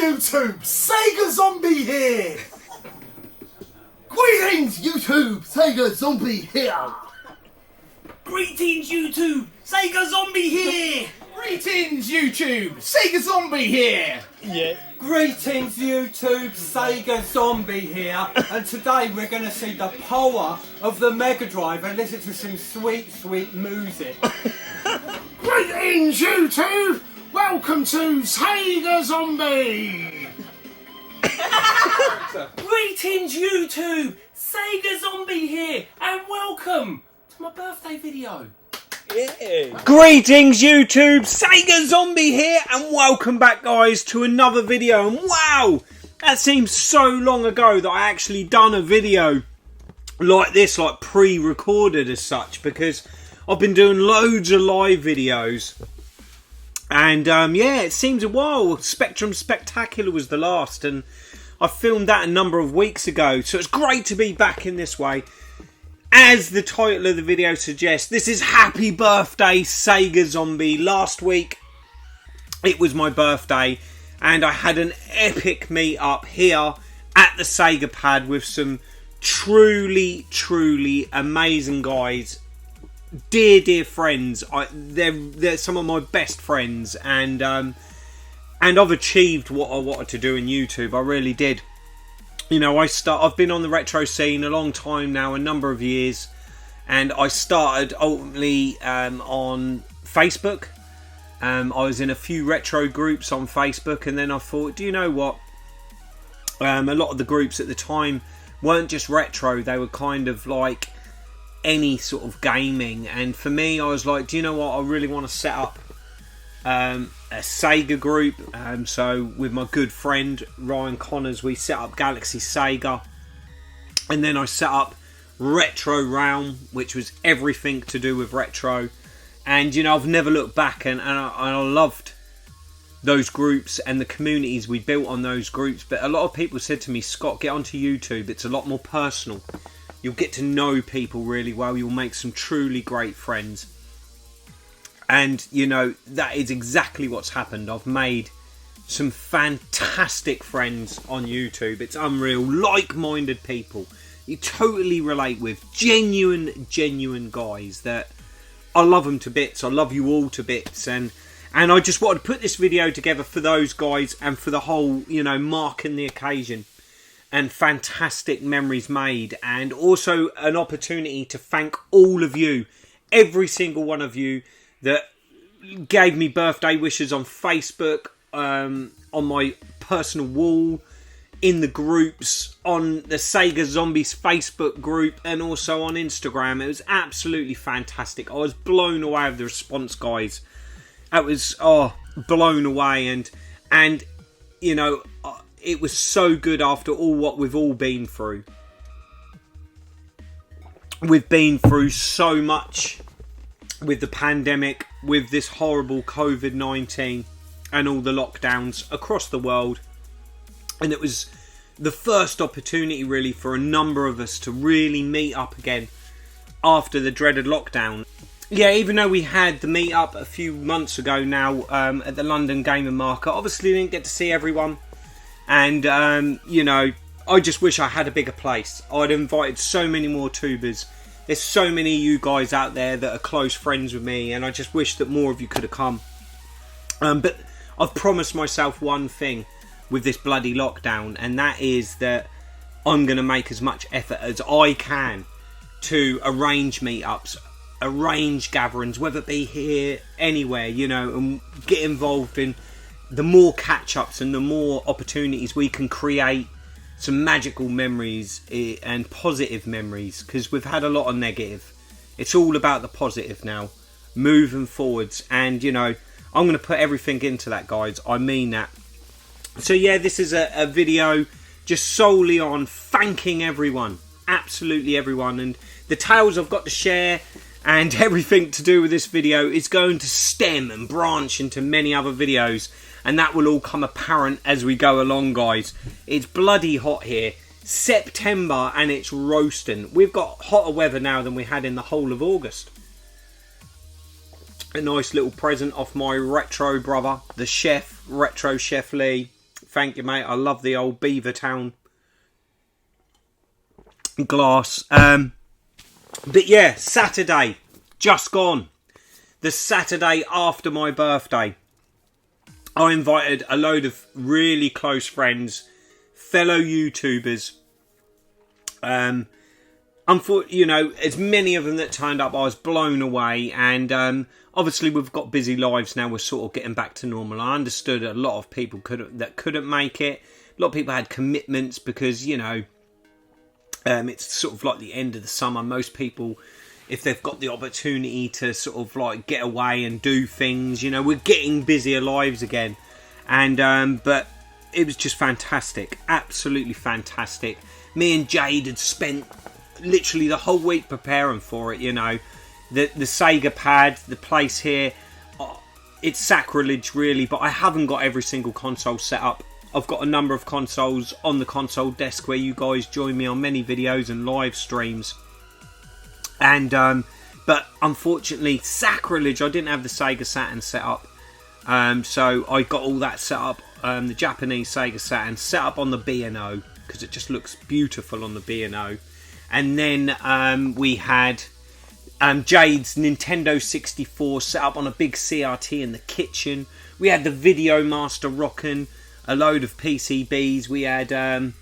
YouTube, SEGA Zombie here! Greetings YouTube, SEGA Zombie here! Greetings YouTube, SEGA Zombie here! Greetings YouTube, SEGA Zombie here! Yeah. Greetings YouTube, SEGA Zombie here, and today we're going to see the power of the Mega Drive and listen to some sweet, sweet music. Greetings YouTube, welcome to SEGA Zombie! Greetings YouTube, SEGA Zombie here, and welcome to my birthday video. Yeah. Greetings YouTube, SEGA Zombie here, and welcome back guys to another video. And wow, that seems so long ago that I actually done a video like this, like pre-recorded as such, because I've been doing loads of live videos. And yeah, it seems a while. Spectrum Spectacular was the last, and I filmed that a number of weeks ago, so it's great to be back in this way. As the title of the video suggests, this is Happy Birthday SEGA Zombie. Last week, it was my birthday, and I had an epic meet-up here at the Sega pad with some truly, truly amazing guys. Dear friends. They're some of my best friends, and I've achieved what I wanted to do in YouTube. I really did. You know, I've been on the retro scene a long time now, a number of years, and I started ultimately on Facebook. I was in a few retro groups on Facebook, and then I thought, do you know what? A lot of the groups at the time weren't just retro; they were kind of like any sort of gaming. And for me, I was like, do you know what? I really want to set up a Sega group. So with my good friend Ryan Connors, we set up Galaxy Sega, and then I set up Retro Realm, which was everything to do with retro. And you know, I've never looked back, and I loved those groups and the communities we built on those groups. But a lot of people said to me, Scott, get onto YouTube, it's a lot more personal. You'll get to know people really well, you'll make some truly great friends. And, you know, that is exactly what's happened. I've made some fantastic friends on YouTube. It's unreal. Like-minded people. You totally relate with. Genuine guys that I love them to bits. I love you all to bits. And I just wanted to put this video together for those guys and for the whole, you know, marking the occasion. And fantastic memories made. And also an opportunity to thank all of you. Every single one of you that gave me birthday wishes on Facebook, on my personal wall, in the groups, on the Sega Zombies Facebook group, and also on Instagram. It was absolutely fantastic. I was blown away with the response, guys. It was blown away, and you know, it was so good after all what we've all been through. We've been through so much with the pandemic, with this horrible COVID-19 and all the lockdowns across the world. And it was the first opportunity really for a number of us to really meet up again after the dreaded lockdown. Yeah, even though we had the meet up a few months ago now at the London Gaming Market, obviously didn't get to see everyone. And, you know, I just wish I had a bigger place. I'd invited so many more tubers. There's so many of you guys out there that are close friends with me, and I just wish that more of you could have come. But I've promised myself one thing with this bloody lockdown, and that is that I'm going to make as much effort as I can to arrange meetups, arrange gatherings, whether it be here, anywhere, you know, and get involved in the more catch-ups and the more opportunities we can create. Some magical memories and positive memories, because we've had a lot of negative. It's all about the positive now, moving forwards. And you know, I'm going to put everything into that, guys. I mean that. So yeah, this is a video just solely on thanking everyone, absolutely everyone. And the tales I've got to share and everything to do with this video is going to stem and branch into many other videos. And that will all come apparent as we go along, guys. It's bloody hot here. September, and it's roasting. We've got hotter weather now than we had in the whole of August. A nice little present off my retro brother, the chef, Retro Chef Lee. Thank you, mate. I love the old Beavertown glass. But yeah, Saturday, just gone. The Saturday after my birthday. I invited a load of really close friends, fellow YouTubers. You know, as many of them that turned up, I was blown away. And obviously, we've got busy lives now. We're sort of getting back to normal. I understood a lot of people couldn't make it. A lot of people had commitments because, you know, it's sort of like the end of the summer. Most people, if they've got the opportunity to sort of like get away and do things, you know, we're getting busier lives again. And but it was just fantastic, absolutely fantastic. Me and Jade had spent literally the whole week preparing for it. You know, the Sega pad, the place here, it's sacrilege really, but I haven't got every single console set up. I've got a number of consoles on the console desk where you guys join me on many videos and live streams. And but unfortunately, sacrilege, I didn't have the Sega Saturn set up. So I got all that set up, the Japanese Sega Saturn set up on the B&O because it just looks beautiful on the B&O. And then we had Jade's Nintendo 64 set up on a big CRT in the kitchen. We had the Video Master rocking, a load of PCBs. We had a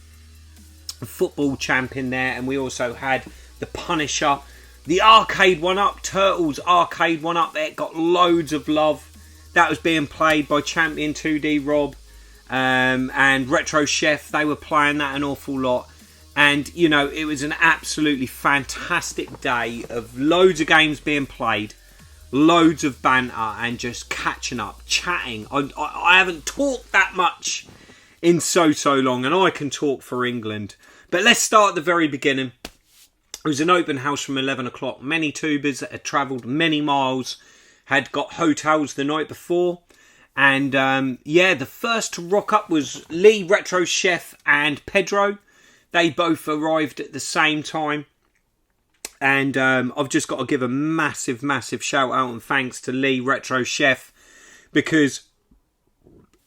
Football Champ in there, and we also had the Punisher. The arcade one up, Turtles arcade one up there, got loads of love. That was being played by Champion 2D Rob and Retro Chef. They were playing that an awful lot. And, you know, it was an absolutely fantastic day of loads of games being played, loads of banter and just catching up, chatting. I haven't talked that much in so long, and I can talk for England. But let's start at the very beginning. It was an open house from 11 o'clock. Many tubers that had travelled many miles had got hotels the night before. And yeah, the first to rock up was Lee, Retro Chef and Pedro. They both arrived at the same time. And I've just got to give a massive shout out and thanks to Lee, Retro Chef. Because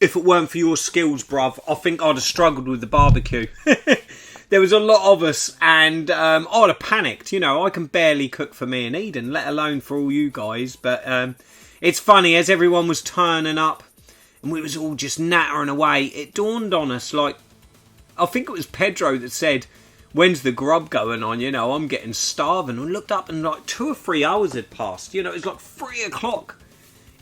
if it weren't for your skills, bruv, I think I'd have struggled with the barbecue. There was a lot of us and I'd have panicked. You know, I can barely cook for me and Eden, let alone for all you guys. But it's funny, as everyone was turning up and we was all just nattering away, it dawned on us, like, I think it was Pedro that said, when's the grub going on? You know, I'm getting starving. And looked up and like 2 or 3 hours had passed. You know, it was like 3 o'clock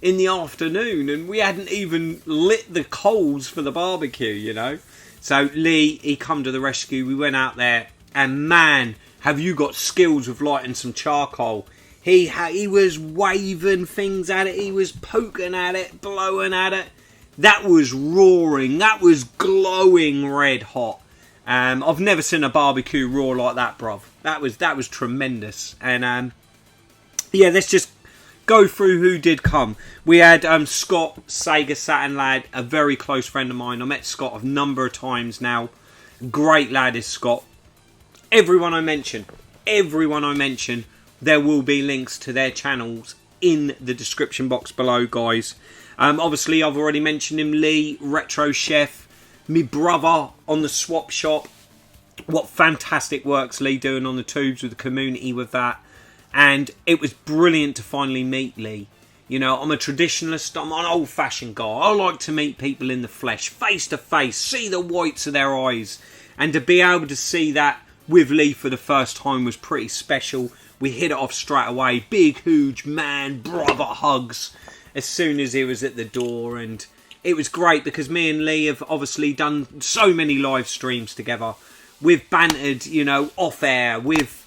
in the afternoon and we hadn't even lit the coals for the barbecue, you know. So Lee, he come to the rescue. We went out there and man, have you got skills of lighting some charcoal. He was waving things at it. He was poking at it, blowing at it. That was roaring. That was glowing red hot. I've never seen a barbecue roar like that, bruv. That was tremendous. And yeah, let's just go through who did come. We had Scott, Sega Saturnlad, a very close friend of mine. I met Scott a number of times now. Great lad is Scott. Everyone I mention, there will be links to their channels in the description box below, guys. Obviously, I've already mentioned him. Lee, Retro Chef, me brother on the swap shop. What fantastic work's Lee doing on the tubes with the community with that. And it was brilliant to finally meet Lee. You know, I'm a traditionalist. I'm an old-fashioned guy. I like to meet people in the flesh, face to face, see the whites of their eyes. And to be able to see that with Lee for the first time was pretty special. We hit it off straight away. Big, huge man, brother hugs as soon as he was at the door. And it was great because me and Lee have obviously done so many live streams together. We've bantered, you know, off air. We've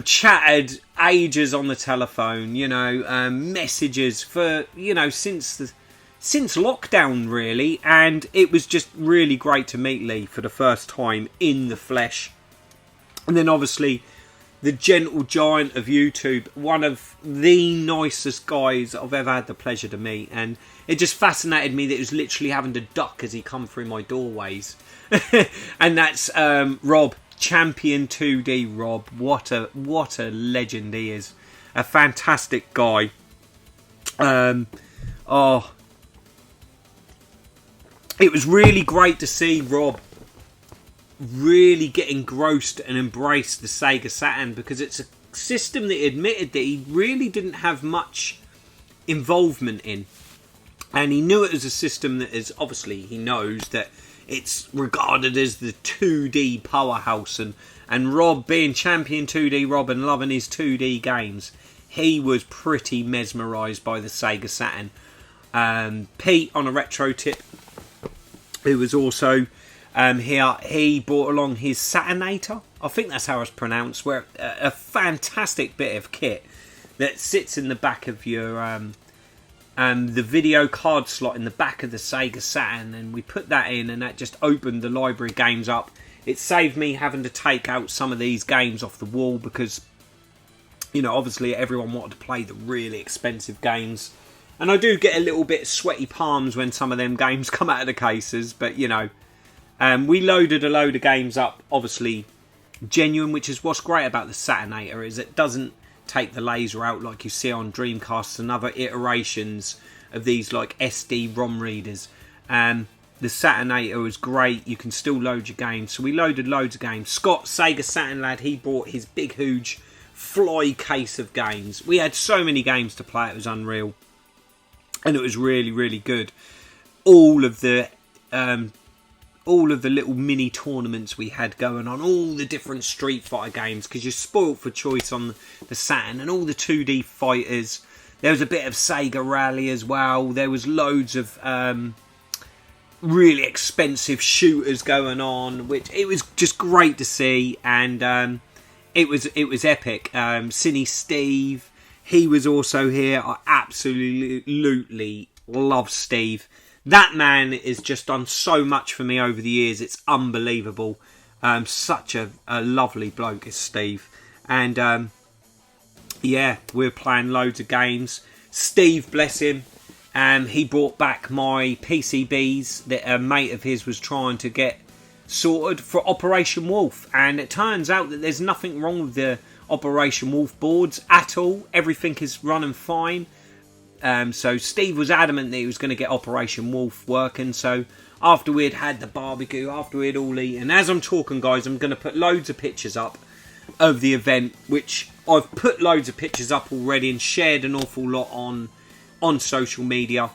chatted ages on the telephone, you know, messages for, you know, since lockdown really. And it was just really great to meet Lee for the first time in the flesh. And then obviously the gentle giant of YouTube, one of the nicest guys I've ever had the pleasure to meet. And it just fascinated me that he was literally having to duck as he come through my doorways. And that's Rob, Champion 2D Rob. What a legend he is. A fantastic guy. it was really great to see Rob really get engrossed and embrace the Sega Saturn, because it's a system that he admitted that he really didn't have much involvement in. And he knew it was a system that is, obviously, he knows that it's regarded as the 2D powerhouse. And Rob, being champion 2D Rob and loving his 2D games, he was pretty mesmerised by the Sega Saturn. Pete on a retro tip, who was also here, he brought along his Saturnator. I think that's how it's pronounced. Where a fantastic bit of kit that sits in the back of your the video card slot in the back of the Sega Saturn, and we put that in, and that just opened the library games up. It saved me having to take out some of these games off the wall, because, you know, obviously everyone wanted to play the really expensive games, and I do get a little bit sweaty palms when some of them games come out of the cases. But you know, we loaded a load of games up, obviously genuine, which is what's great about the Saturnator, is it doesn't take the laser out like you see on Dreamcasts and other iterations of these like SD-ROM readers. The Saturnator is great. You can still load your games. So we loaded loads of games. Scott, SEGA Saturnlad, he brought his big, huge fly case of games. We had so many games to play, it was unreal. And it was really, really good. All of the little mini tournaments we had going on, all the different Street Fighter games, because you're spoilt for choice on the Saturn, and all the 2D fighters. There was a bit of Sega Rally as well. There was loads of really expensive shooters going on, which it was just great to see, and it was epic. Sinisteve, he was also here. I absolutely love Steve. That man has just done so much for me over the years. It's unbelievable. Such a lovely bloke is Steve. And yeah, we're playing loads of games. Steve, bless him, he brought back my PCBs that a mate of his was trying to get sorted for Operation Wolf. And it turns out that there's nothing wrong with the Operation Wolf boards at all. Everything is running fine. So Steve was adamant that he was going to get Operation Wolf working. So after we'd had the barbecue, after we'd all eaten, as I'm talking, guys, I'm going to put loads of pictures up of the event, which I've put loads of pictures up already and shared an awful lot on social media,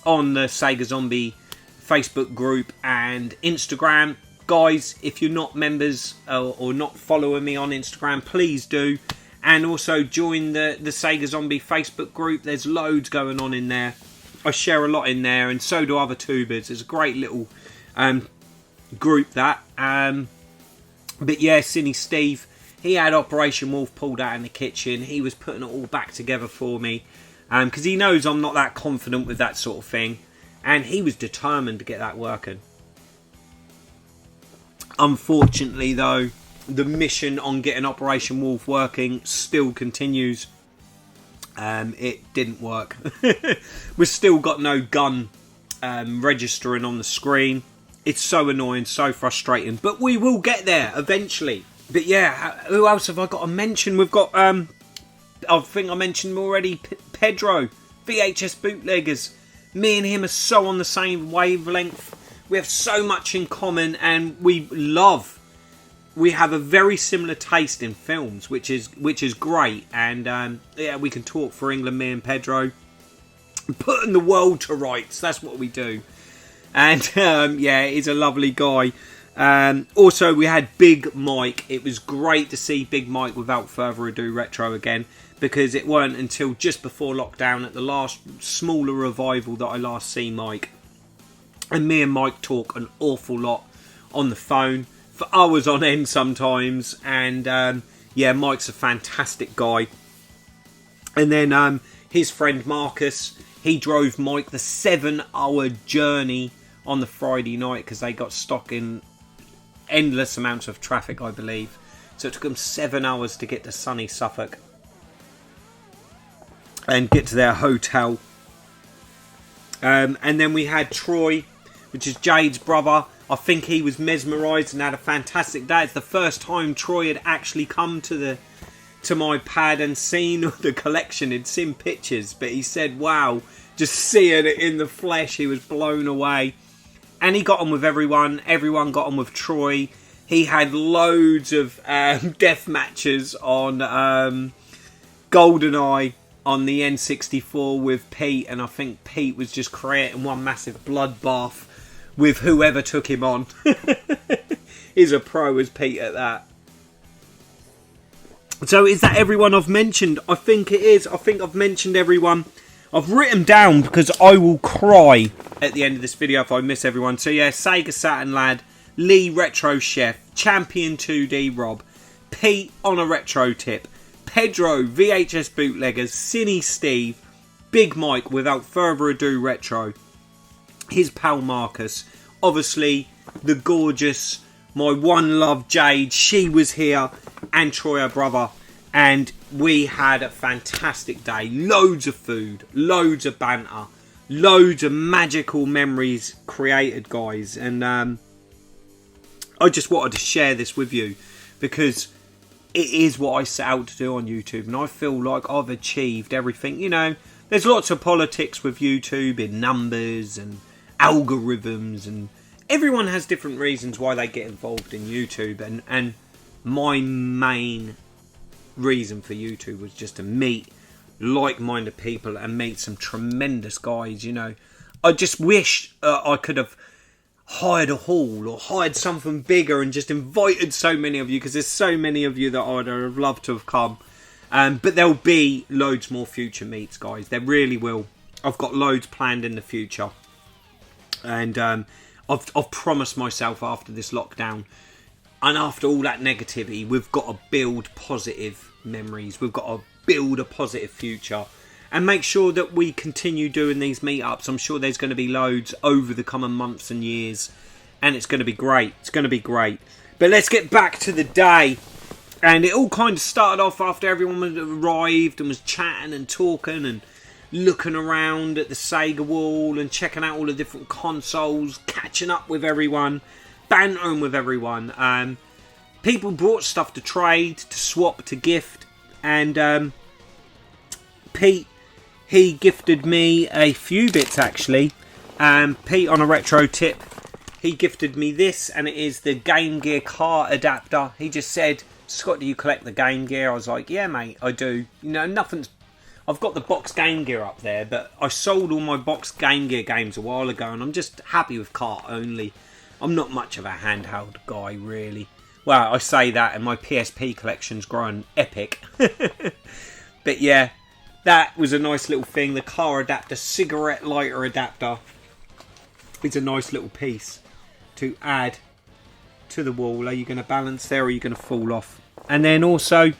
on the Sega Zombie Facebook group and Instagram. Guys, if you're not members or not following me on Instagram, please do. And also join the Sega Zombie Facebook group. There's loads going on in there. I share a lot in there, and so do other tubers. It's a great little group, that. But yeah, Sinisteve, he had Operation Wolf pulled out in the kitchen. He was putting it all back together for me, because he knows I'm not that confident with that sort of thing. And he was determined to get that working. Unfortunately, though, the mission on getting Operation Wolf working still continues. It didn't work. We've still got no gun registering on the screen. It's so annoying, so frustrating. But we will get there eventually. But yeah, who else have I got to mention? We've got, I think I mentioned already, Pedro, Vhs Bootleggers. Me and him are so on the same wavelength. We have so much in common, and we have a very similar taste in films, which is great. And yeah, we can talk for England, me and Pedro, putting the world to rights. That's what we do. And yeah, he's a lovely guy. Also, we had Big Mike. It was great to see Big Mike, without further ado, retro again, because it weren't until just before lockdown, at the last smaller revival, that I last see Mike. And me and Mike talk an awful lot on the phone, for hours on end sometimes. And yeah, Mike's a fantastic guy. And then his friend Marcus, he drove Mike the 7-hour journey on the Friday night, because they got stuck in endless amounts of traffic, I believe. So it took them 7 hours to get to sunny Suffolk and get to their hotel. And then we had Troy, which is Jade's brother. I think he was mesmerised and had a fantastic day. It's the first time Troy had actually come to my pad and seen the collection. He'd seen pictures, but he said, wow, just seeing it in the flesh, he was blown away. And he got on with everyone. Everyone got on with Troy. He had loads of death matches on GoldenEye on the N64 with Pete. And I think Pete was just creating one massive bloodbath with whoever took him on. He's a pro as Pete at that. So is that everyone I've mentioned? I think it is. I think I've mentioned everyone. I've written down because I will cry at the end of this video if I miss everyone. So yeah, SEGA Saturnlad, Lee Retro Chef, Champion 2D Rob, Pete Onearetrotip, Pedro Vhs Bootleggers, Sinisteve, Big Mike, without further ado Retro, his pal Marcus, obviously the gorgeous, my one love Jade, she was here, and Troy, her brother. And we had a fantastic day. Loads of food, loads of banter, loads of magical memories created, guys. And I just wanted to share this with you because it is what I set out to do on YouTube. And I feel like I've achieved everything. You know, there's lots of politics with YouTube in numbers and algorithms. And everyone has different reasons why they get involved in YouTube. And my main reason for YouTube was just to meet like-minded people and meet some tremendous guys. You know, I just wish I could have hired a hall or hired something bigger and just invited so many of you, because there's so many of you that I'd have loved to have come. But there'll be loads more future meets, guys. There really will. I've got loads planned in the future, and I've promised myself after this lockdown and after all that negativity, we've got to build positive memories. We've got to build a positive future and make sure that we continue doing these meetups. I'm sure there's going to be loads over the coming months and years, and it's going to be great. It's going to be great. But let's get back to the day. And it all kind of started off after everyone had arrived and was chatting and talking and looking around at the Sega wall and checking out all the different consoles, catching up with everyone, bantering with everyone. People brought stuff to trade, to swap, to gift. And Pete, he gifted me a few bits actually. Pete Onearetrotip, he gifted me this, and it is the Game Gear car adapter. He just said, Scott, do you collect the Game Gear? I was like, yeah mate, I do. You know, nothing's... I've got the box Game Gear up there, but I sold all my box Game Gear games a while ago, and I'm just happy with cart only. I'm not much of a handheld guy, really. Well, I say that, and my PSP collection's grown epic. But yeah, that was a nice little thing. The car adapter, cigarette lighter adapter. It's a nice little piece to add to the wall. Are you going to balance there, or are you going to fall off? And then also,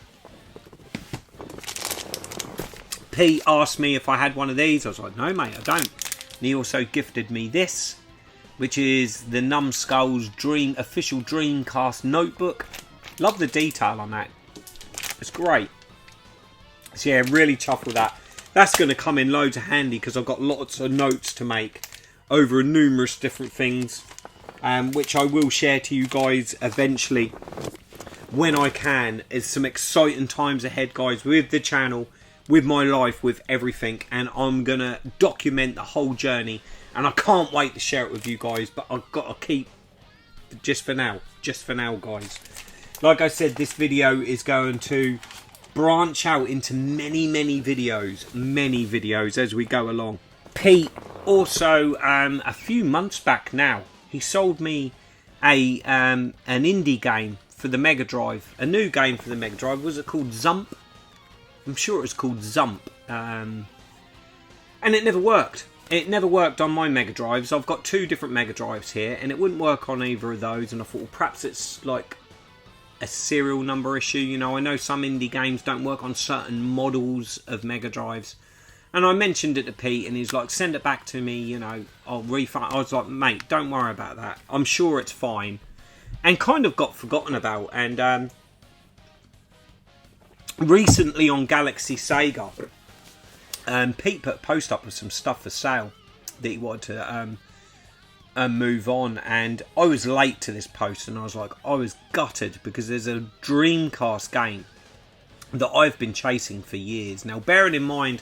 Pete asked me if I had one of these. I was like, no mate, I don't. And he also gifted me this, which is the Numbskull's official Dreamcast notebook. Love the detail on that. It's great. So yeah, really chuffed with that. That's going to come in loads of handy because I've got lots of notes to make over numerous different things, which I will share to you guys eventually when I can. There's some exciting times ahead, guys, with the channel, with my life, with everything, and I'm going to document the whole journey. And I can't wait to share it with you guys, but I've got to keep just for now, guys. Like I said, this video is going to branch out into many videos as we go along. Pete also, a few months back now, he sold me an indie game for the Mega Drive, a new game for the Mega Drive. Was it called Zump? I'm sure it was called Zump, and it never worked. It never worked on my Mega Drives. I've got two different Mega Drives here, and it wouldn't work on either of those. And I thought, well, perhaps it's like a serial number issue. You know, I know some indie games don't work on certain models of Mega Drives. And I mentioned it to Pete, and he's like, send it back to me, you know, I'll refund. I was like, mate, don't worry about that. I'm sure it's fine. And kind of got forgotten about. And recently on Galaxy Sega, Pete put a post up with some stuff for sale that he wanted to move on, and I was late to this post, and I was like, I was gutted because there's a Dreamcast game that I've been chasing for years. Now, bearing in mind,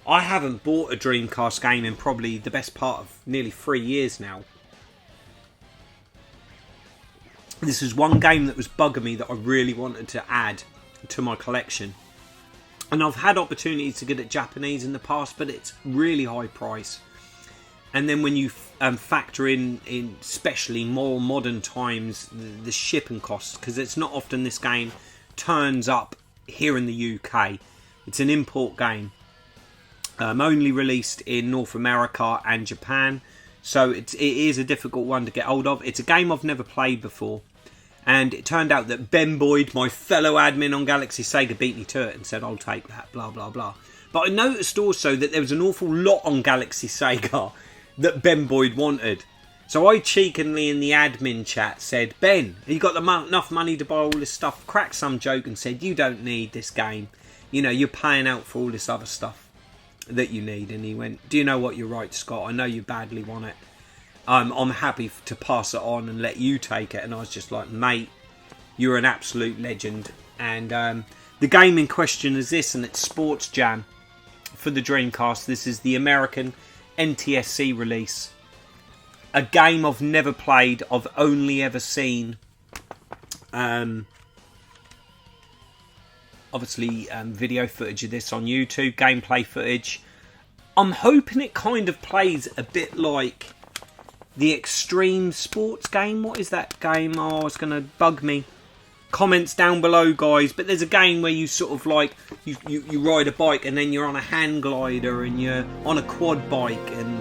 I haven't bought a Dreamcast game in probably the best part of nearly 3 years now. this is one game that was bugging me that I really wanted to add to my collection. And I've had opportunities to get it Japanese in the past, but it's really high price. And then when you factor in especially more modern times, the shipping costs, because it's not often this game turns up here in the UK. It's an import game, only released in North America and Japan, so it is a difficult one to get hold of. It's a game I've never played before, and it turned out that Ben Boyd, my fellow admin on Galaxy Sega, beat me to it and said I'll take that, blah blah blah. But I noticed also that there was an awful lot on Galaxy Sega that Ben Boyd wanted. So I cheekily in the admin chat said, Ben, have you got enough money to buy all this stuff? Cracked some joke and said, you don't need this game. You know, you're paying out for all this other stuff that you need. And he went, do you know what, you're right, Scott. I know you badly want it. I'm happy to pass it on and let you take it. And I was just like, mate, you're an absolute legend. And the game in question is this, and it's Sports Jam for the Dreamcast. This is the American NTSC release. A game I've never played. I've only ever seen obviously video footage of this on YouTube, gameplay footage. I'm hoping it kind of plays a bit like the Extreme Sports game. What is that game? Oh, it's going to bug me. Comments down below, guys. But there's a game where you sort of like you ride a bike and then you're on a hang glider and you're on a quad bike, and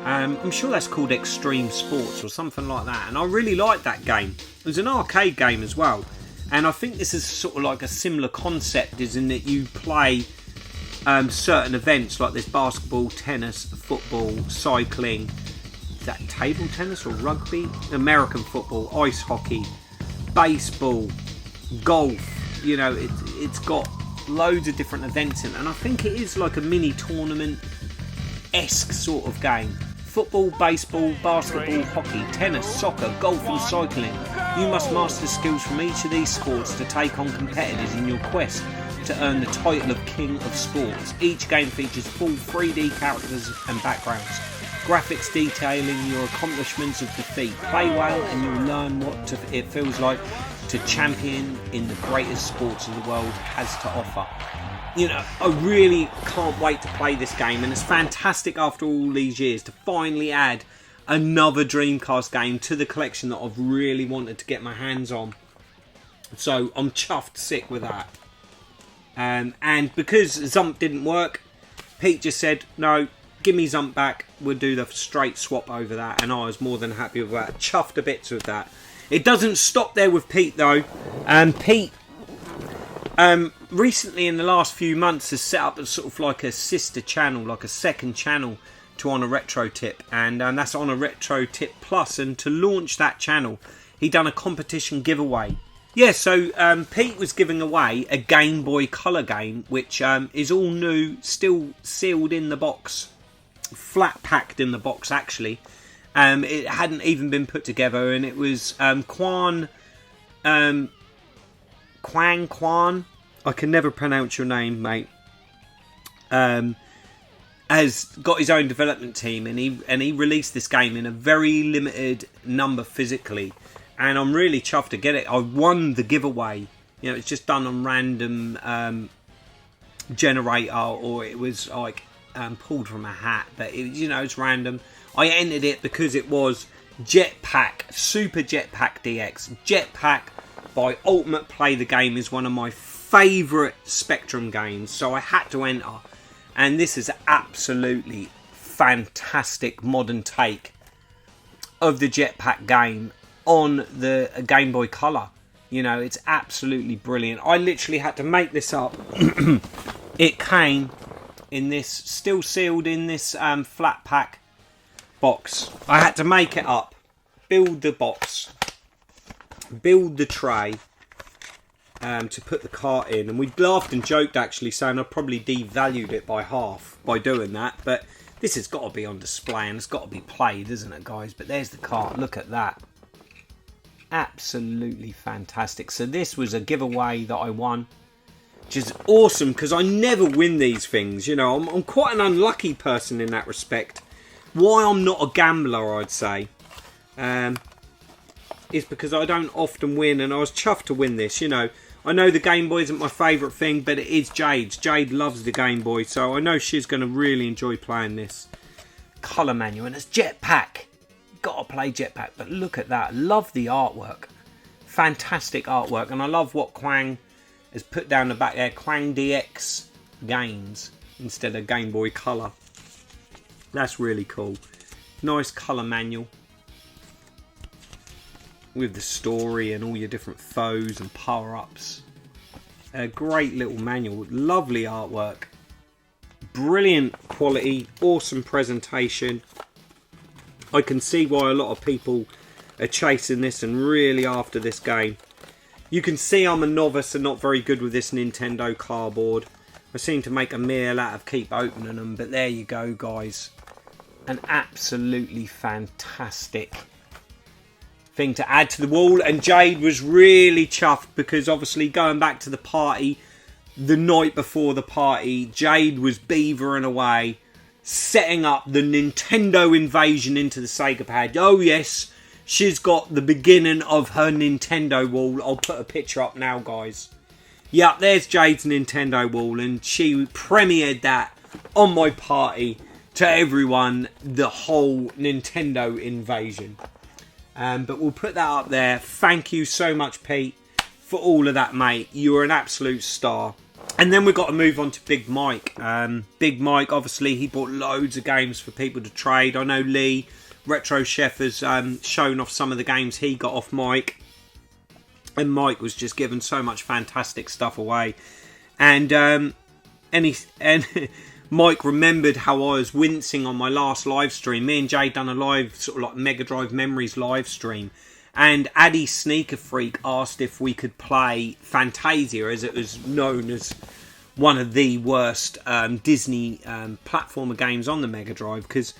I'm sure that's called Extreme Sports or something like that. And I really liked that game. It was an arcade game as well. And I think this is sort of like a similar concept, is in that you play certain events like this: basketball, tennis, football, cycling. Is that table tennis or rugby? American football, ice hockey, baseball, golf. You know, it's got loads of different events in it. And I think it is like a mini tournament-esque sort of game. Football, baseball, basketball, hockey, tennis, soccer, golf and cycling. You must master skills from each of these sports to take on competitors in your quest to earn the title of King of Sports. Each game features full 3D characters and backgrounds, graphics detailing your accomplishments of defeat. Play well and you'll learn what it feels like to champion in the greatest sports the world has to offer. You know, I really can't wait to play this game, and it's fantastic after all these years to finally add another Dreamcast game to the collection that I've really wanted to get my hands on. So I'm chuffed sick with that. And because Zump didn't work, Pete just said, no, give me Zump back, we'll do the straight swap over that, and I was more than happy with that. Chuffed to bits with that. It doesn't stop there with Pete though. Pete recently in the last few months has set up a sort of like a sister channel, like a second channel to Onearetrotip, and that's Onearetrotip Plus. And to launch that channel, he done a competition giveaway. Yeah, so Pete was giving away a Game Boy Color game, which is all new, still sealed in the box, flat packed in the box actually. It hadn't even been put together, and it was Kwan. I can never pronounce your name, mate. Has got his own development team, and he released this game in a very limited number physically, and I'm really chuffed to get it. I won the giveaway. You know, it's just done on random generator, or it was like pulled from a hat, but it's random. I entered it because it was Jetpack, Super Jetpack DX. Jetpack by Ultimate Play the Game is one of my favourite Spectrum games, so I had to enter. And this is absolutely fantastic modern take of the Jetpack game on the Game Boy Color. You know, it's absolutely brilliant. I literally had to make this up. It came in this, still sealed in this flat pack box. I had to make it up, build the box, build the tray, to put the cart in, and we laughed and joked actually, saying I probably devalued it by half by doing that, but this has got to be on display and it's got to be played, isn't it, guys? But there's the cart, look at that, absolutely fantastic. So this was a giveaway that I won, which is awesome because I never win these things. You know, I'm quite an unlucky person in that respect. Why I'm not a gambler, I'd say. is because I don't often win, and I was chuffed to win this, you know. I know the Game Boy isn't my favourite thing, but it is Jade's. Jade loves the Game Boy, so I know she's going to really enjoy playing this. Colour manual, and it's Jetpack. Gotta play Jetpack, but look at that. Love the artwork. Fantastic artwork, and I love what Quang has put down the back there. Quang DX Games instead of Game Boy Color. That's really cool. Nice colour manual with the story and all your different foes and power-ups. A great little manual. Lovely artwork. Brilliant quality. Awesome presentation. I can see why a lot of people are chasing this and really after this game. You can see I'm a novice and not very good with this Nintendo cardboard. I seem to make a meal out of keep opening them, but there you go, guys. An absolutely fantastic thing to add to the wall, and Jade was really chuffed because obviously going back to the party, the night before the party, Jade was beavering away, setting up the Nintendo invasion into the Sega pad. Oh yes, she's got the beginning of her Nintendo wall. I'll put a picture up now, guys. Yep, there's Jade's Nintendo wall, and she premiered that on my party to everyone, the whole Nintendo invasion. But we'll put that up there. Thank you so much, Pete, for all of that, mate. You were an absolute star. And then we've got to move on to Big Mike. Big Mike, obviously, he bought loads of games for people to trade. I know Lee, Retro Chef, has shown off some of the games he got off Mike. And Mike was just giving so much fantastic stuff away. And Mike remembered how I was wincing on my last live stream. Me and Jay done a live, sort of like Mega Drive Memories live stream. And Addy Sneaker Freak asked if we could play Fantasia, as it was known as one of the worst Disney platformer games on the Mega Drive, because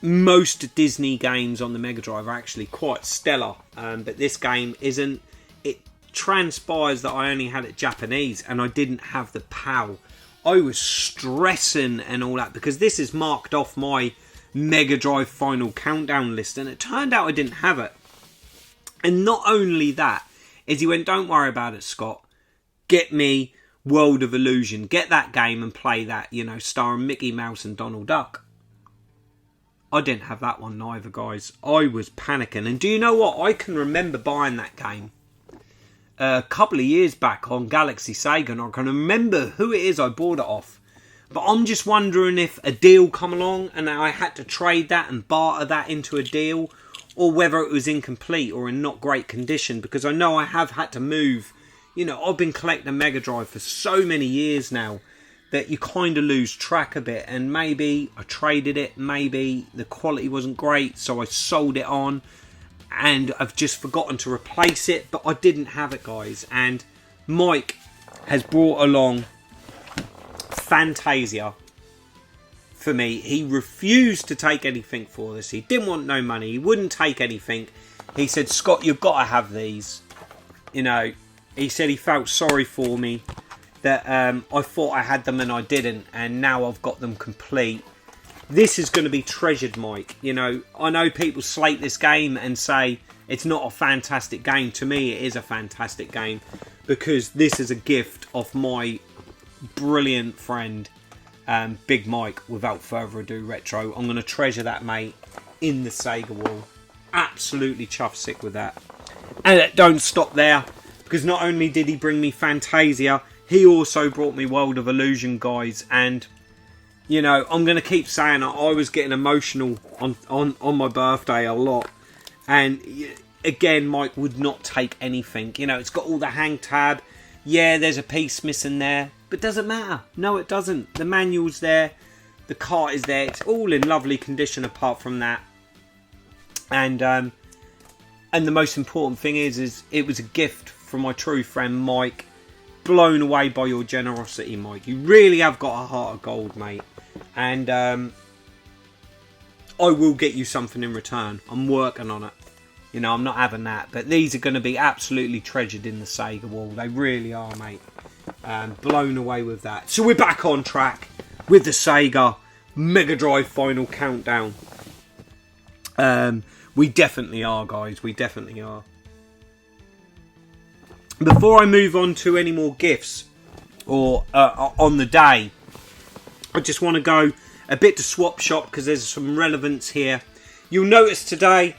most Disney games on the Mega Drive are actually quite stellar, but this game isn't. It transpires that I only had it Japanese and I didn't have the PAL. I was stressing and all that because this is marked off my Mega Drive Final Countdown list, and it turned out I didn't have it. And not only that, is he went, don't worry about it, Scott. Get me World of Illusion. Get that game and play that, you know, starring Mickey Mouse and Donald Duck. I didn't have that one neither, guys. I was panicking. And do you know what? I can remember buying that game a couple of years back on Galaxy Sega, and I can remember who it is I bought it off. But I'm just wondering if a deal come along and I had to trade that and barter that into a deal, or whether it was incomplete or in not great condition, because I know I have had to move. You know, I've been collecting Mega Drive for so many years now that you kind of lose track a bit, and maybe I traded it, maybe the quality wasn't great, so I sold it on, and I've just forgotten to replace it, but I didn't have it, guys. And Mike has brought along Fantasia for me. He refused to take anything for this. He didn't want no money. He wouldn't take anything. He said, Scott, you've got to have these. You know, he said he felt sorry for me, that I thought I had them and I didn't, and now I've got them complete. This is going to be treasured, Mike. You know, I know people slate this game and say it's not a fantastic game. To me, it is a fantastic game, because this is a gift of my brilliant friend, Big Mike. Without further ado, Retro, I'm going to treasure that, mate, in the Sega wall. Absolutely chuffed sick with that. And don't stop there, because not only did he bring me Fantasia, he also brought me World of Illusion, guys. And, you know, I'm going to keep saying I was getting emotional on my birthday a lot. And, again, Mike would not take anything. You know, it's got all the hang tab. Yeah, there's a piece missing there. But doesn't matter. No, it doesn't. The manual's there. The cart is there. It's all in lovely condition apart from that. And the most important thing is it was a gift from my true friend Mike. Blown away by your generosity, Mike. You really have got a heart of gold, mate. And I will get you something in return. I'm working on it. You know, I'm not having that. But these are going to be absolutely treasured in the Sega wall. They really are, mate. Blown away with that. So we're back on track with the Sega Mega Drive Final Countdown. We're We definitely are, guys. We definitely are. Before I move on to any more gifts or on the day, I just want to go a bit to Swap Shop because there's some relevance here. You'll notice today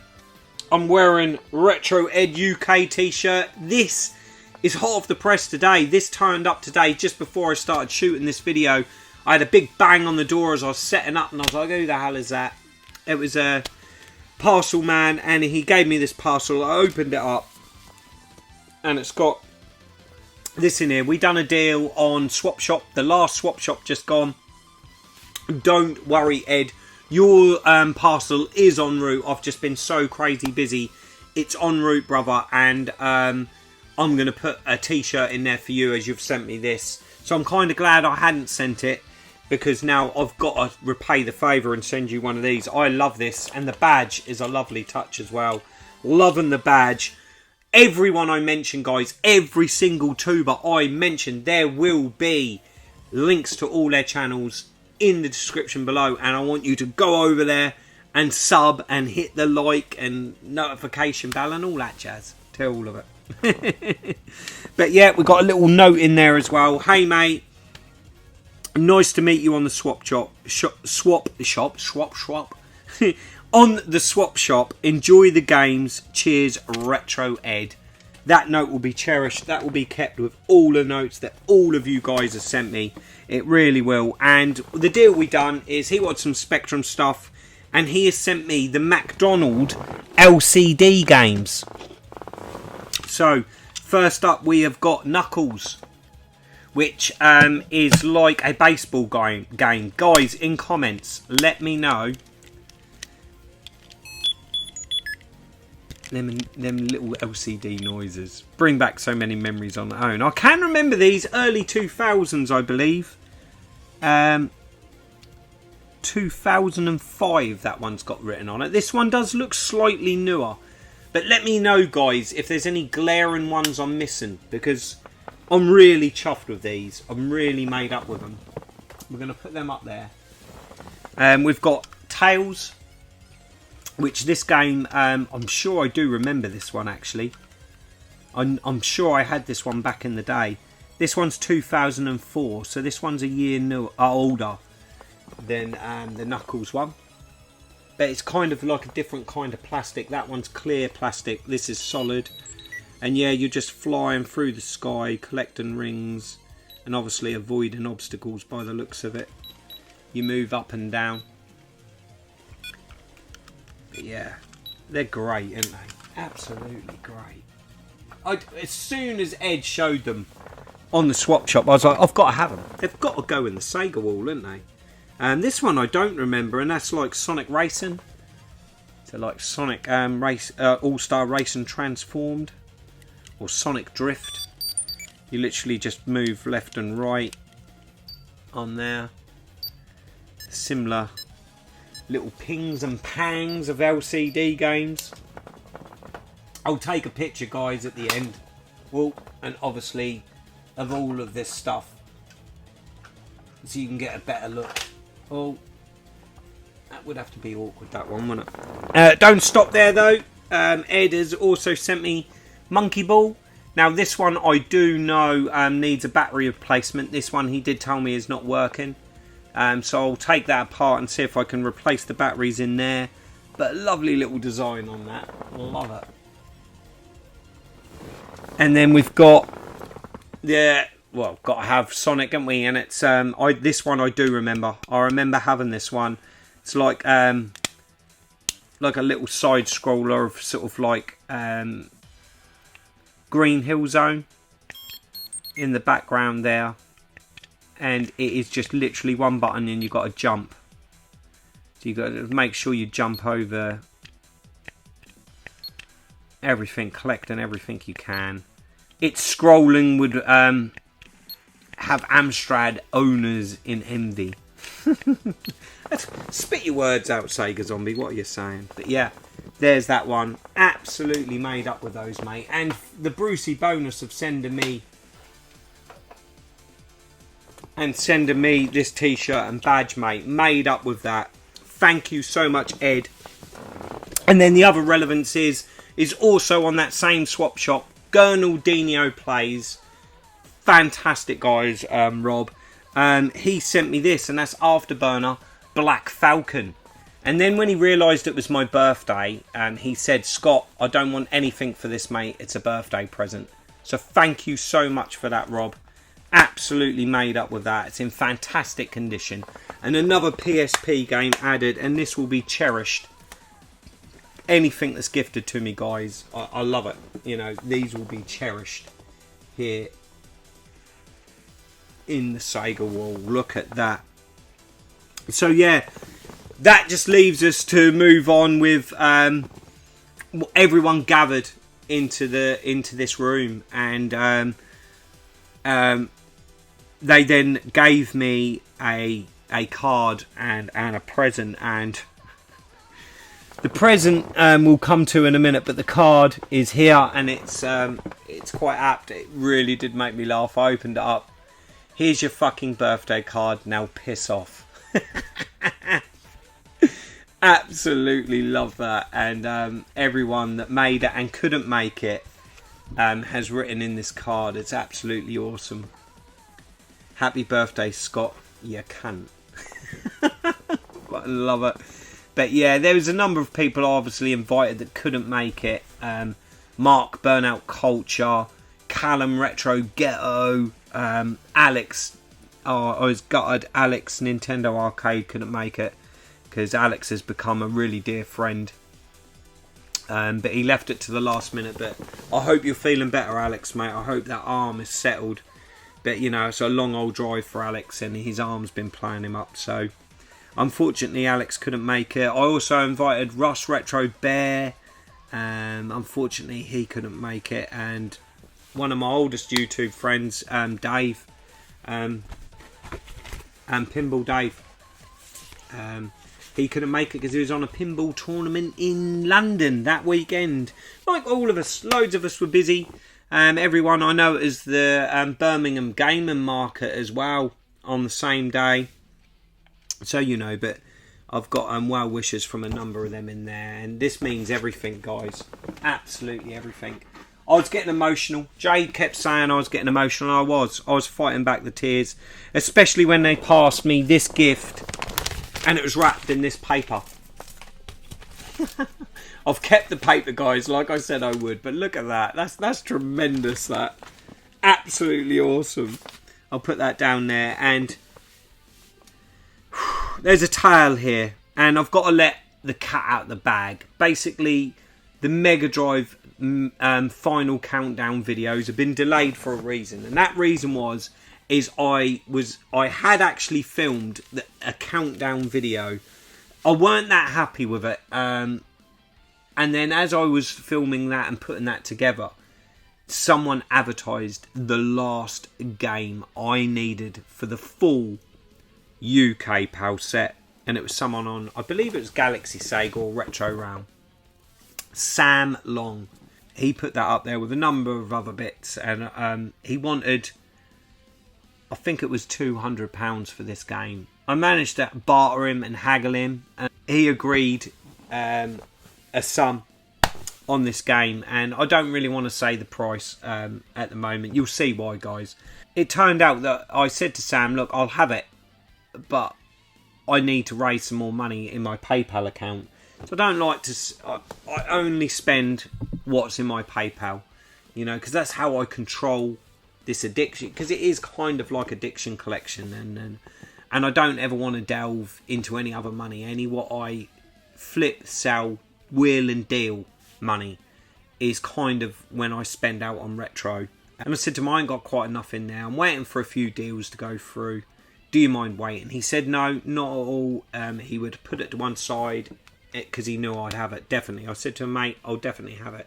I'm wearing Retro Ed U.K t-shirt. This is hot off the press today. This turned up today just before I started shooting this video. I had a big bang on the door as I was setting up and I was like, who the hell is that? It was a parcel man and he gave me this parcel. I opened it up and it's got this in here. We done a deal on Swap Shop. The last Swap Shop just gone. Don't worry, Ed. Your parcel is en route. I've just been so crazy busy. It's en route, brother. And I'm going to put a t-shirt in there for you as you've sent me this. So I'm kind of glad I hadn't sent it, because now I've got to repay the favour and send you one of these. I love this. And the badge is a lovely touch as well. Loving the badge. Everyone I mentioned, guys, every single tuber I mentioned, there will be links to all their channels in the description below, and I want you to go over there and sub and hit the like and notification bell and all that jazz. Tell all of it. But yeah, we've got a little note in there as well. Hey mate, nice to meet you on the swap shop. On the Swap Shop. Enjoy the games. Cheers, Retro Ed. That note will be cherished. That will be kept with all the notes that all of you guys have sent me. It really will. And the deal we done is he wanted some Spectrum stuff, and he has sent me the McDonald LCD games. So first up we have got Knuckles, which is like a baseball game. Guys, in comments, let me know them little LCD noises. Bring back so many memories on their own. I can remember these early 2000s, I believe. 2005 that one's got written on it. This one does look slightly newer. But let me know, guys, if there's any glaring ones I'm missing, because I'm really chuffed with these. I'm really made up with them. We're going to put them up there. We've got Tails, which this game, I'm sure I do remember this one actually. I'm sure I had this one back in the day. This one's 2004, so this one's a year older than the Knuckles one. But it's kind of like a different kind of plastic. That one's clear plastic, this is solid. And yeah, you're just flying through the sky, collecting rings, and obviously avoiding obstacles by the looks of it. You move up and down. But yeah, they're great, aren't they? Absolutely great. As soon as Ed showed them on the Swap Shop, I was like, I've got to have them. They've got to go in the Sega wall, haven't they? And this one I don't remember, and that's like Sonic Racing. So like Sonic All-Star Racing Transformed, or Sonic Drift. You literally just move left and right on there. Similar little pings and pangs of LCD games. I'll take a picture, guys, at the end. Well, and obviously of all of this stuff, so you can get a better look. Oh, that would have to be awkward, that one, wouldn't it? Don't stop there though. Ed has also sent me Monkey Ball. Now this one I do know needs a battery replacement. This one he did tell me is not working. So I'll take that apart and see if I can replace the batteries in there. But lovely little design on that. Love it. And then we've got well, got to have Sonic, haven't we? And it's this one I do remember. I remember having this one. It's like a little side scroller of sort of like Green Hill Zone in the background there. And it is just literally one button and you've got to jump. So you've got to make sure you jump over everything, collecting everything you can. Its scrolling would have Amstrad owners in envy. Spit your words out, Sega Zombie. What are you saying? But yeah, there's that one. Absolutely made up with those, mate. And the Brucey bonus of sending me this t-shirt and badge, mate. Made up with that. Thank you so much, Ed. And then the other relevance is also on that same swap shop, Gurnaldinho plays. Fantastic guys, Rob. He sent me this, and that's Afterburner Black Falcon. And then when he realised it was my birthday, he said, Scott, I don't want anything for this, mate. It's a birthday present. So thank you so much for that, Rob. Absolutely made up with that. It's in fantastic condition. And another PSP game added, and this will be cherished. Anything that's gifted to me, guys, I love it. You know, these will be cherished here in the Sega wall. Look at that. So yeah, that just leaves us to move on with everyone gathered into this room, and they then gave me a card and a present, and the present we'll come to in a minute, but the card is here, and it's quite apt. It really did make me laugh. I opened it up. Here's your fucking birthday card. Now piss off. Absolutely love that. And everyone that made it and couldn't make it has written in this card. It's absolutely awesome. Happy birthday, Scott. You cunt. I love it. But yeah, there was a number of people obviously invited that couldn't make it. Mark, Burnout Culture, Callum, Retro, Ghetto, Alex. Oh, I was gutted. Alex, Nintendo Arcade, couldn't make it because Alex has become a really dear friend. But he left it to the last minute. But I hope you're feeling better, Alex, mate. I hope that arm is settled. But you know, it's a long old drive for Alex, and his arm's been playing him up. So unfortunately, Alex couldn't make it. I also invited Russ Retro Bear. Unfortunately, he couldn't make it, and one of my oldest YouTube friends, Dave, and Pinball Dave, he couldn't make it because he was on a pinball tournament in London that weekend. Like all of us, loads of us were busy. Everyone I know is the Birmingham Gaming Market as well on the same day. So you know, but I've got well wishes from a number of them in there, and this means everything, guys. Absolutely everything. I was getting emotional. Jade kept saying I was getting emotional. I was fighting back the tears, especially when they passed me this gift, and it was wrapped in this paper. I've kept the paper, guys, like I said I would. But look at that. That's tremendous. That absolutely awesome. I'll put that down there, and there's a tale here, and I've got to let the cat out of the bag. Basically, the Mega Drive final countdown videos have been delayed for a reason, and that reason is I had actually filmed a countdown video. I weren't that happy with it, and then as I was filming that and putting that together, someone advertised the last game I needed for the full UK PAL set, and it was someone on, I believe it was Galaxy Sega or Retro Realm, Sam Long. He put that up there with a number of other bits, and he wanted, I think it was £200 for this game. I managed to barter him and haggle him, and he agreed a sum on this game, and I don't really want to say the price at the moment. You'll see why, guys. It turned out that I said to Sam, look, I'll have it, but I need to raise some more money in my PayPal account. So I don't like to, I only spend what's in my PayPal, you know, because that's how I control this addiction, because it is kind of like addiction collection, and I don't ever want to delve into any other money. Any what I flip, sell, wheel and deal money is kind of when I spend out on retro. And I said to him, I ain't got quite enough in there. I'm waiting for a few deals to go through. Do you mind waiting? He said no, not at all. He would put it to one side because he knew I'd have it, definitely. I said to him, mate, I'll definitely have it.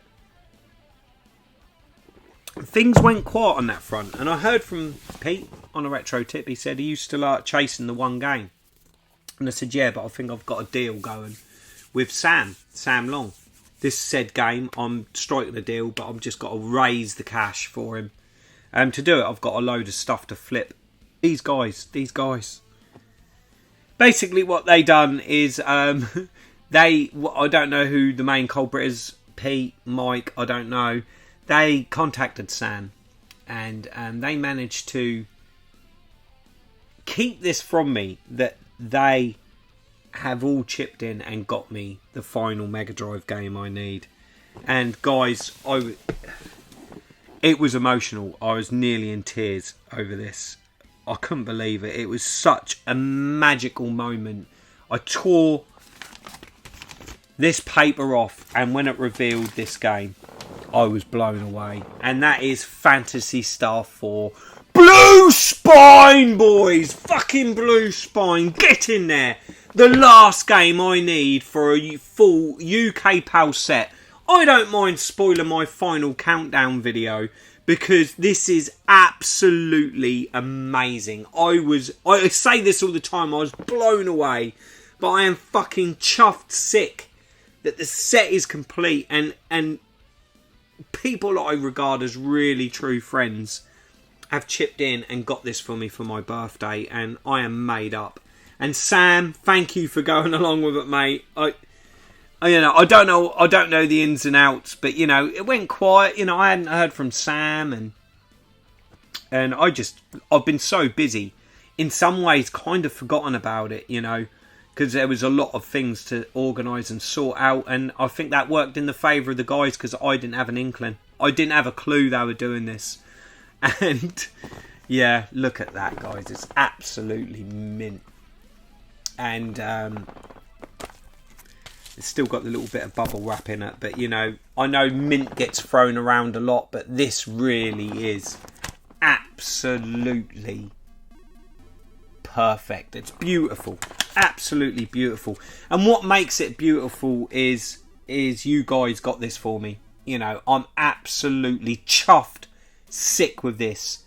Things went quiet on that front, and I heard from Pete on a retro tip. He said, are you still chasing the one game? And I said, yeah, but I think I've got a deal going with Sam Long. This said game, I'm striking a deal, but I've just got to raise the cash for him. To do it, I've got a load of stuff to flip. These guys. Basically what they done is I don't know who the main culprit is, Pete, Mike, I don't know. They contacted Sam, and they managed to keep this from me, that they have all chipped in and got me the final Mega Drive game I need. And guys, it was emotional. I was nearly in tears over this. I couldn't believe it. It was such a magical moment. I tore this paper off, and when it revealed this game, I was blown away. And that is Phantasy Star 4 Blue Spine, boys. Fucking Blue Spine. Get in there. The last game I need for a full UK PAL set. I don't mind spoiling my final countdown video, because this is absolutely amazing. I say this all the time, I was blown away, but I am fucking chuffed sick that the set is complete, and people that I regard as really true friends have chipped in and got this for me for my birthday, and I am made up. And Sam, thank you for going along with it, mate. I don't know the ins and outs, but it went quiet. I hadn't heard from Sam, and I've been so busy, in some ways kind of forgotten about it, because there was a lot of things to organise and sort out, and I think that worked in the favour of the guys, because I didn't have an inkling. I didn't have a clue they were doing this. And yeah, look at that, guys. It's absolutely mint. And it's still got the little bit of bubble wrap in it, but I know mint gets thrown around a lot, but this really is absolutely perfect. It's beautiful, absolutely beautiful. And what makes it beautiful is you guys got this for me. I'm absolutely chuffed sick with this.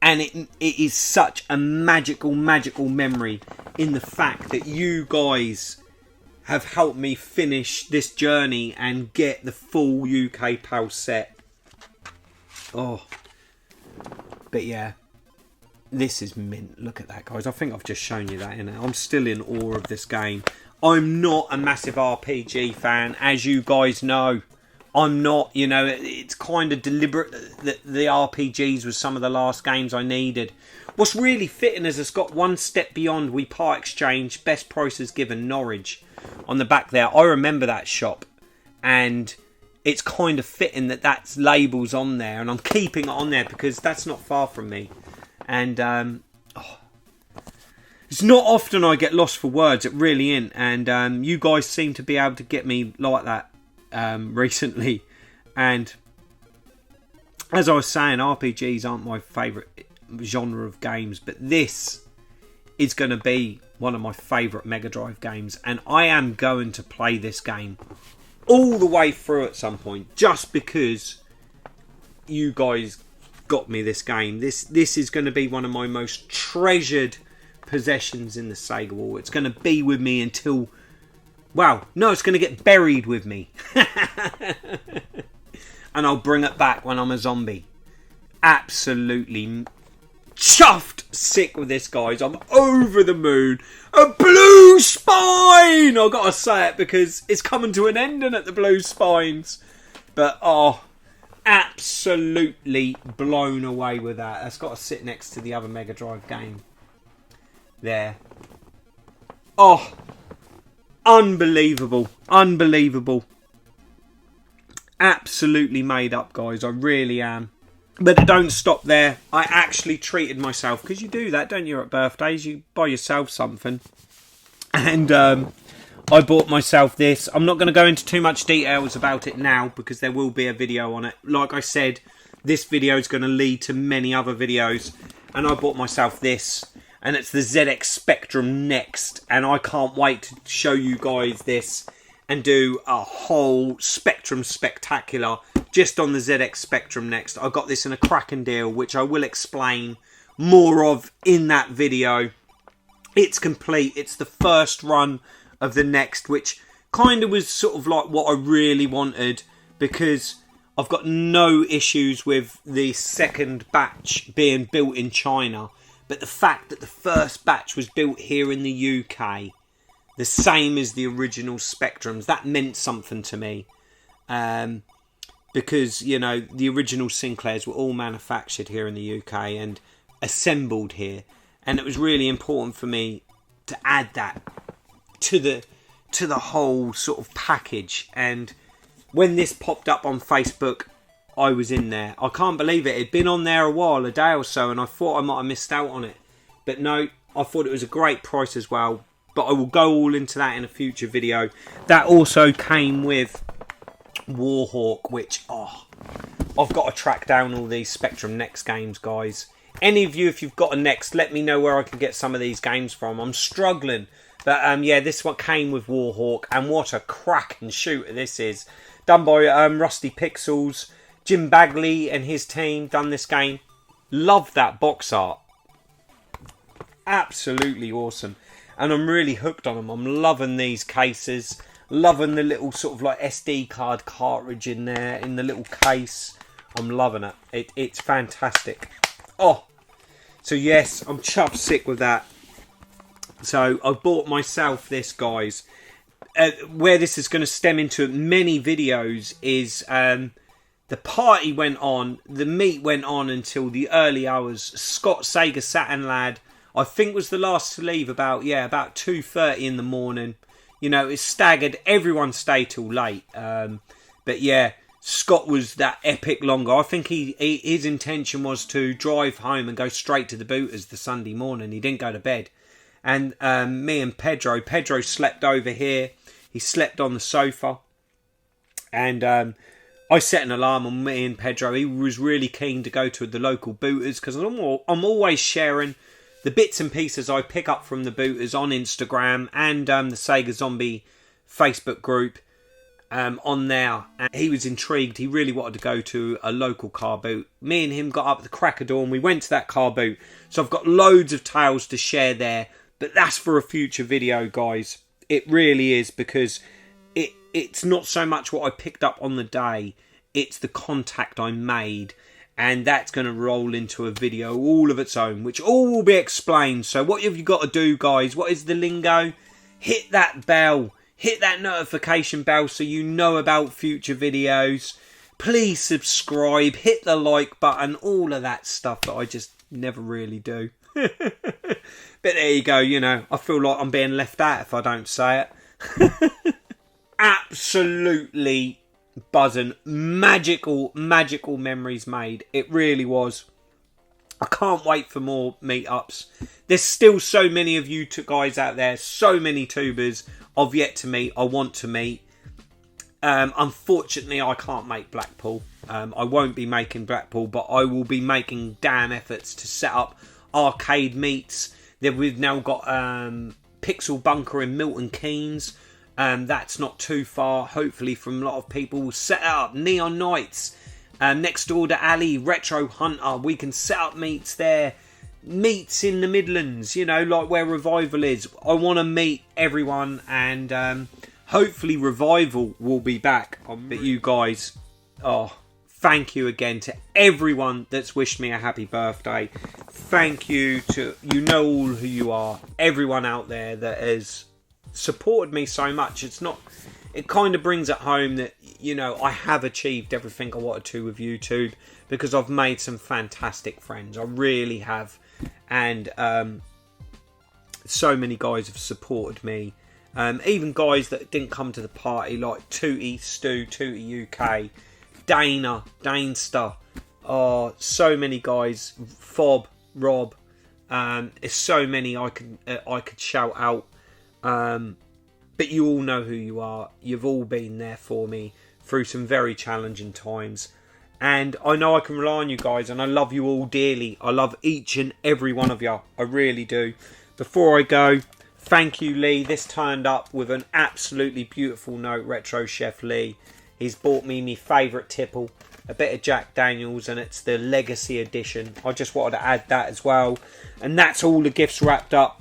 And it is such a magical memory in the fact that you guys have helped me finish this journey and get the full UK PAL set. Oh, but yeah, this is mint. Look at that, guys. I think I've just shown you that, innit? I'm still in awe of this game. I'm not a massive RPG fan, as you guys know. I'm not, it's kind of deliberate that the RPGs was some of the last games I needed. What's really fitting is it's got one step beyond We Part Exchange, best prices given, Norwich. On the back there, I remember that shop, and it's kind of fitting that that's labels on there, and I'm keeping it on there because that's not far from me. And it's not often I get lost for words, it really ain't, and you guys seem to be able to get me like that recently. And as I was saying, RPGs aren't my favourite genre of games, but this is going to be one of my favourite Mega Drive games, and I am going to play this game all the way through at some point, just because you guys got me this game. This is going to be one of my most treasured possessions in the Sega Wall. It's going to be with me until, well, no, it's going to get buried with me. And I'll bring it back when I'm a zombie. Absolutely chuffed sick with this, guys. I'm over the moon. A blue spine! I've got to say it because it's coming to an end at the blue spines. But, absolutely blown away with that. That's got to sit next to the other Mega Drive game. There. Oh, unbelievable. Absolutely made up, guys. I really am. But it don't stop there. I actually treated myself, because you do that, don't you, at birthdays? You buy yourself something. And I bought myself this. I'm not going to go into too much details about it now, because there will be a video on it. Like I said, this video is going to lead to many other videos. And I bought myself this. And it's the ZX Spectrum Next. And I can't wait to show you guys this and do a whole Spectrum Spectacular just on the ZX Spectrum Next. I got this in a cracking deal, which I will explain more of in that video. It's complete. It's the first run of the Next, which kind of was sort of like what I really wanted, because I've got no issues with the second batch being built in China. But the fact that the first batch was built here in the UK, the same as the original Spectrums. That meant something to me. Because, you know, the original Sinclairs were all manufactured here in the UK and assembled here. And it was really important for me to add that to the whole sort of package. And when this popped up on Facebook, I was in there. I can't believe it. It'd been on there a while, a day or so, and I thought I might have missed out on it. But no, I thought it was a great price as well. But I will go all into that in a future video. That also came with Warhawk, which, I've got to track down all these Spectrum Next games, guys. Any of you, if you've got a Next, let me know where I can get some of these games from. I'm struggling. But yeah, this one came with Warhawk, and what a cracking shooter this is. Done by Rusty Pixels. Jim Bagley and his team done this game. Love that box art. Absolutely awesome. And I'm really hooked on them. I'm loving these cases. Loving the little sort of like SD card cartridge in there, in the little case. I'm loving it. It's fantastic. Oh, so yes, I'm chuffed sick with that. So I bought myself this, guys. Where this is going to stem into many videos is the party went on, the meet went on until the early hours. Scott SEGA Saturnlad, I think, was the last to leave about 2:30 in the morning. You know, it's staggered. Everyone stayed till late. But yeah, Scott was that epic longer. I think his intention was to drive home and go straight to the Booters the Sunday morning. He didn't go to bed. And me and Pedro slept over here. He slept on the sofa. And I set an alarm on me and Pedro. He was really keen to go to the local Booters because I'm always sharing the bits and pieces I pick up from the Booters on Instagram and the Sega Zombie Facebook group on there. And he was intrigued. He really wanted to go to a local car boot. Me and him got up at the crack of dawn. We went to that car boot. So I've got loads of tales to share there. But that's for a future video, guys. It really is, because it's not so much what I picked up on the day. It's the contact I made. And that's going to roll into a video all of its own, which all will be explained. So what have you got to do, guys? What is the lingo? Hit that bell. Hit that notification bell so you know about future videos. Please subscribe. Hit the like button. All of that stuff that I just never really do. But there you go. You know, I feel like I'm being left out if I don't say it. Absolutely buzzing. Magical memories made. It really was. I can't wait for more meetups. There's still so many of you guys out there, so many tubers I've yet to meet, I want to meet. Unfortunately, I can't make Blackpool. I won't be making Blackpool, but I will be making damn efforts to set up arcade meets. Then we've now got Pixel Bunker in Milton Keynes. That's not too far, hopefully, from a lot of people. We'll set up Neon Nights. Next door to Ali, Retro Hunter. We can set up meets there. Meets in the Midlands, you know, like where Revival is. I want to meet everyone, and hopefully Revival will be back. But you guys, thank you again to everyone that's wished me a happy birthday. Thank you to, you know all who you are. Everyone out there that has supported me so much. It kind of brings it home that, you know, I have achieved everything I wanted to with YouTube, because I've made some fantastic friends. I really have. And so many guys have supported me. Even guys that didn't come to the party, like Tootie Stu, Tootie U.K, Dana, Danester. So many guys. Fob, Rob. There's so many I could shout out. But you all know who you are. You've all been there for me through some very challenging times. And I know I can rely on you guys, and I love you all dearly. I love each and every one of you. I really do. Before I go, thank you, Lee. This turned up with an absolutely beautiful note, Retro Chef Lee. He's bought me my favourite tipple, a bit of Jack Daniels, and it's the Legacy Edition. I just wanted to add that as well. And that's all the gifts wrapped up.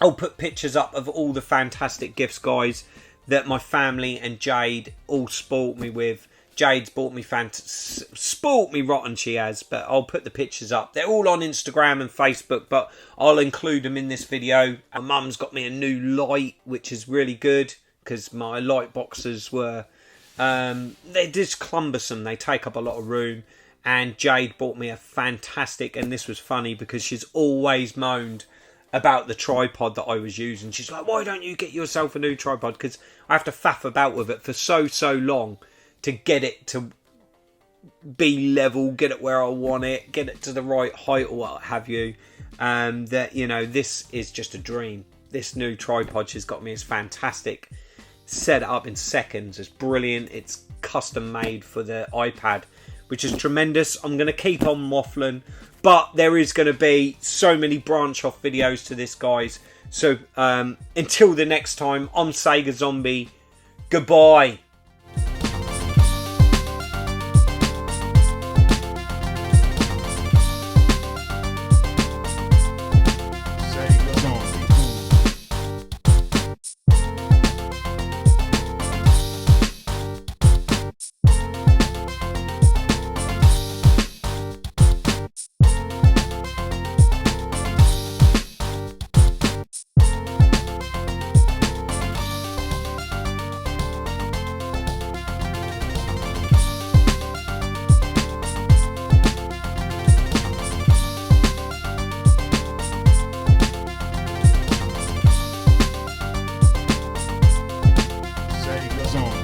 I'll put pictures up of all the fantastic gifts, guys, that my family and Jade all spoilt me with Jade's bought me spoilt me rotten, she has, but I'll put the pictures up. They're all on Instagram and Facebook, but I'll include them in this video. My mum's got me a new light, which is really good, because my light boxes were, they're just cumbersome. They take up a lot of room. And Jade bought me a fantastic, and this was funny because she's always moaned about the tripod that I was using. She's like, why don't you get yourself a new tripod? Because I have to faff about with it for so long to get it to be level, get it where I want it, get it to the right height or what have you. That, you know, this is just a dream. This new tripod she's got me is fantastic. Set it up in seconds. It's brilliant. It's custom made for the iPad, which is tremendous. I'm going to keep on waffling, but there is going to be so many branch off videos to this, guys. So until the next time, I'm Sega Zombie. Goodbye. Sega Zombie. Sega Zombie.